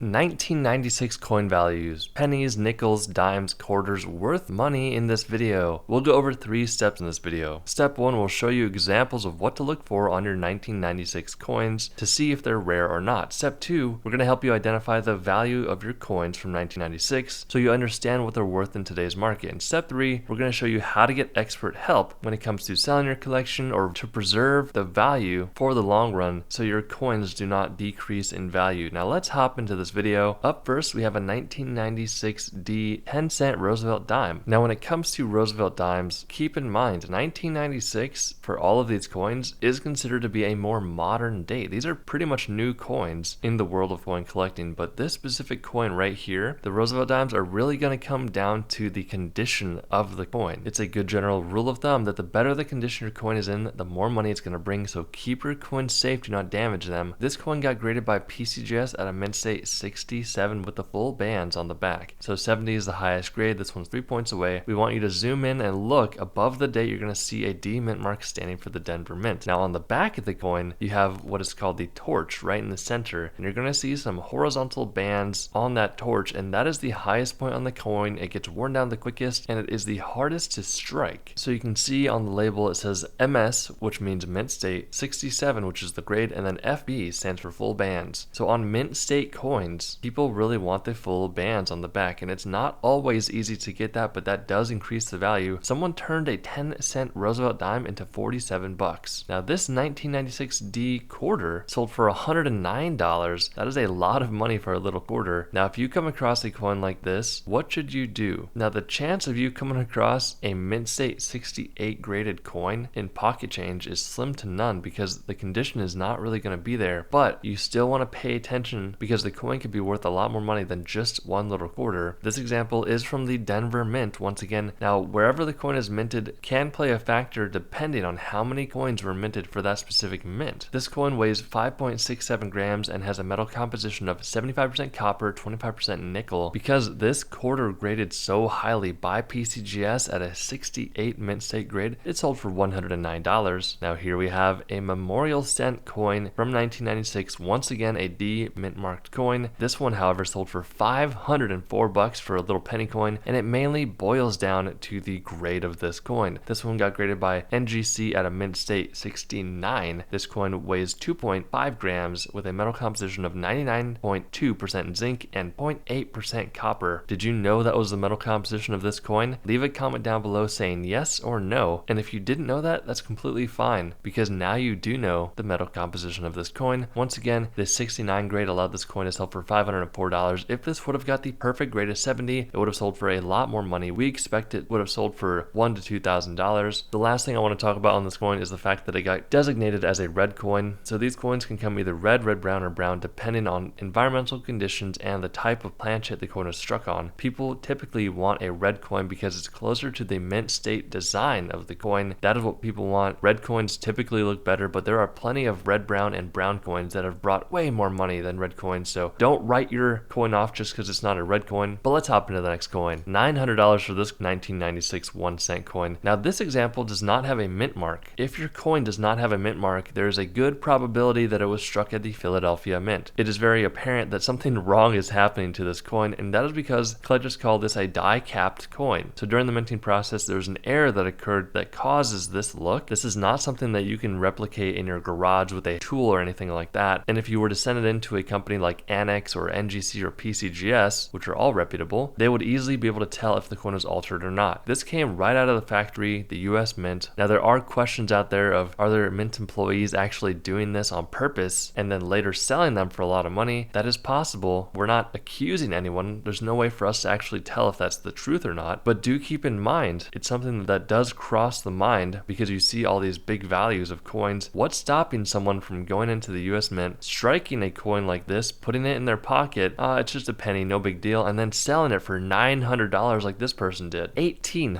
1996 coin values, pennies, nickels, dimes, quarters, worth money in this video. We'll go over 3 steps in this video. Step 1 will show you examples of what to look for on your 1996 coins to see if they're rare or not. Step 2, we're going to help you identify the value of your coins from 1996 so you understand what they're worth in today's market. And step 3, we're going to show you how to get expert help when it comes to selling your collection or to preserve the value for the long run so your coins do not decrease in value. Now let's hop into this video. Up first, we have a 1996D 10-cent Roosevelt dime. Now when it comes to Roosevelt dimes, keep in mind 1996 for all of these coins is considered to be a more modern date. These are pretty much new coins in the world of coin collecting, but this specific coin right here, the Roosevelt dimes, are really going to come down to the condition of the coin. It's a good general rule of thumb that the better the condition your coin is in, the more money it's going to bring, so keep your coins safe, do not damage them. This coin got graded by PCGS at a mint state 67 with the full bands on the back. So 70 is the highest grade. This one's 3 points away. We want you to zoom in and look above the date. You're going to see a D mint mark standing for the Denver Mint. Now on the back of the coin, you have what is called the torch right in the center, and you're going to see some horizontal bands on that torch, and that is the highest point on the coin. It gets worn down the quickest, and it is the hardest to strike. So you can see on the label it says MS, which means mint state, 67, which is the grade, and then FB stands for full bands. So on mint state coins, people really want the full bands on the back, and it's not always easy to get that, but that does increase the value. Someone turned a 10-cent Roosevelt dime into 47 bucks. Now this 1996D quarter sold for $109. That is a lot of money for a little quarter. Now if you come across a coin like this, what should you do? Now the chance of you coming across a mint state 68 graded coin in pocket change is slim to none because the condition is not really going to be there, but you still want to pay attention because the coin could be worth a lot more money than just one little quarter. This example is from the Denver Mint once again. Now wherever the coin is minted can play a factor depending on how many coins were minted for that specific mint. This coin weighs 5.67 grams and has a metal composition of 75% copper, 25% nickel. Because this quarter graded so highly by PCGS at a 68 mint state grade, it sold for $109. Now here we have a memorial cent coin from 1996, once again a D mint marked coin. This one however sold for 504 bucks for a little penny coin, and it mainly boils down to the grade of this coin. This one got graded by NGC at a mint state 69. This coin weighs 2.5 grams with a metal composition of 99.2% zinc and 0.8% copper. Did you know that was the metal composition of this coin? Leave a comment down below saying yes or no, and if you didn't know that, that's completely fine because now you do know the metal composition of this coin. Once again, this 69 grade allowed this coin to sell for $504. If this would have got the perfect grade of 70, it would have sold for a lot more money. We expect it would have sold for $1,000 to $2,000. The last thing I want to talk about on this coin is the fact that it got designated as a red coin. So these coins can come either red, brown, or brown depending on environmental conditions and the type of planchet the coin is struck on. People typically want a red coin because it's closer to the mint state design of the coin. That is what people want. Red coins typically look better, but there are plenty of red, brown, and brown coins that have brought way more money than red coins. So don't write your coin off just because it's not a red coin. But let's hop into the next coin. $900 for this 1996 1-cent coin. Now this example does not have a mint mark. If your coin does not have a mint mark, there is a good probability that it was struck at the Philadelphia Mint. It is very apparent that something wrong is happening to this coin, and that is because collectors call this a die-capped coin. So during the minting process, there's an error that occurred that causes this look. This is not something that you can replicate in your garage with a tool or anything like that. And if you were to send it into a company like Annex or NGC or PCGS, which are all reputable, they would easily be able to tell if the coin was altered or not. This came right out of the factory, the US Mint. Now there are questions out there of are there mint employees actually doing this on purpose and then later selling them for a lot of money? That is possible. We're not accusing anyone. There's no way for us to actually tell if that's the truth or not, but do keep in mind it's something that does cross the mind because you see all these big values of coins. What's stopping someone from going into the US Mint, striking a coin like this, putting it in their pocket, it's just a penny, no big deal, and then selling it for $900 like this person did? $1,800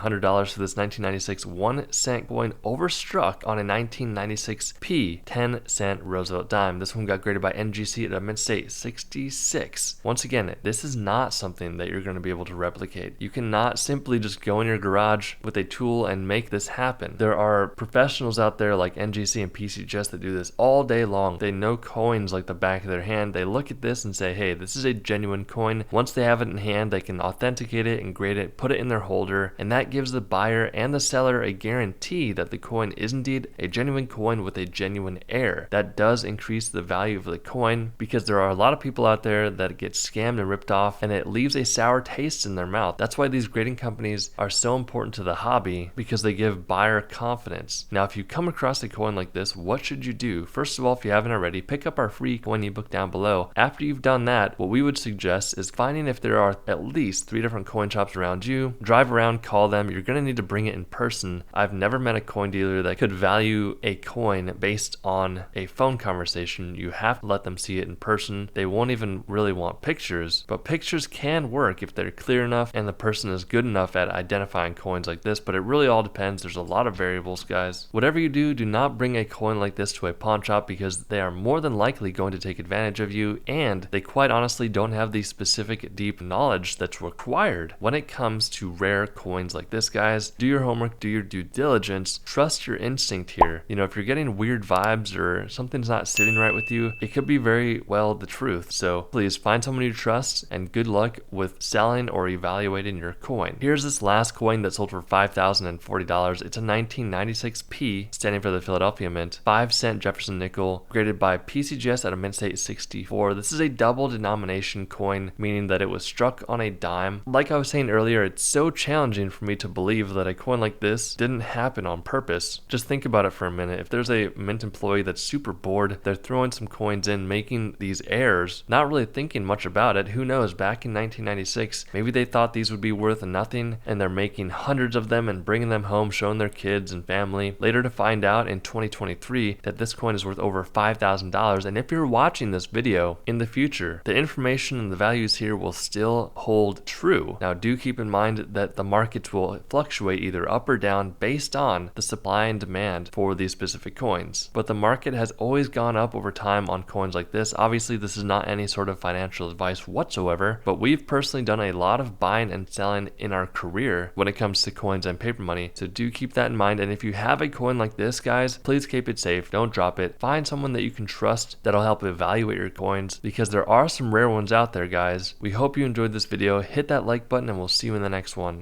for this 1996 1-cent coin overstruck on a 1996 P 10-cent Roosevelt dime. This one got graded by NGC at a mint state 66. Once again, this is not something that you're going to be able to replicate. You cannot simply just go in your garage with a tool and make this happen. There are professionals out there like NGC and PCGS that do this all day long. They know coins like the back of their hand. They look at this and say, hey, this is a genuine coin. Once they have it in hand, they can authenticate it and grade it, put it in their holder, and that gives the buyer and the seller a guarantee that the coin is indeed a genuine coin with a genuine heir. That does increase the value of the coin, because there are a lot of people out there that get scammed and ripped off, and it leaves a sour taste in their mouth. That's why these grading companies are so important to the hobby, because they give buyer confidence. Now, if you come across a coin like this, what should you do? First of all, if you haven't already, pick up our free coin ebook down below. After you've done that, what we would suggest is finding if there are at least 3 different coin shops around you. Drive around, call them. You're going to need to bring it in person. I've never met a coin dealer that could value a coin based on a phone conversation. You have to let them see it in person. They won't even really want pictures, but pictures can work if they're clear enough and the person is good enough at identifying coins like this, but it really all depends. There's a lot of variables, guys. Whatever you do, do not bring a coin like this to a pawn shop, because they are more than likely going to take advantage of you, and they quite honestly don't have the specific deep knowledge that's required when it comes to rare coins like this, guys. Do your homework, do your due diligence, trust your instinct here. You know, if you're getting weird vibes or something's not sitting right with you, it could be very well the truth. So please find someone you trust, and good luck with selling or evaluating your coin. Here's this last coin that sold for $5,040. It's a 1996P, standing for the Philadelphia Mint, 5-cent Jefferson nickel, graded by PCGS at a mint state 64. This is a double denomination coin, meaning that it was struck on a dime. Like I was saying earlier, it's so challenging for me to believe that a coin like this didn't happen on purpose. Just think about it for a minute. If there's a mint employee that's super bored, they're throwing some coins in, making these errors, not really thinking much about it. Who knows, back in 1996, maybe they thought these would be worth nothing, and they're making hundreds of them and bringing them home, showing their kids and family. Later to find out in 2023 that this coin is worth over $5,000. And if you're watching this video in the future, the information and the values here will still hold true. Now, do keep in mind that the markets will fluctuate either up or down based on the supply and demand for these specific coins. But the market has always gone up over time on coins like this. Obviously, this is not any sort of financial advice whatsoever, but we've personally done a lot of buying and selling in our career when it comes to coins and paper money. So do keep that in mind. And if you have a coin like this, guys, please keep it safe. Don't drop it. Find someone that you can trust that'll help evaluate your coins, because there are some rare ones out there, guys. We hope you enjoyed this video. Hit that like button, and we'll see you in the next one.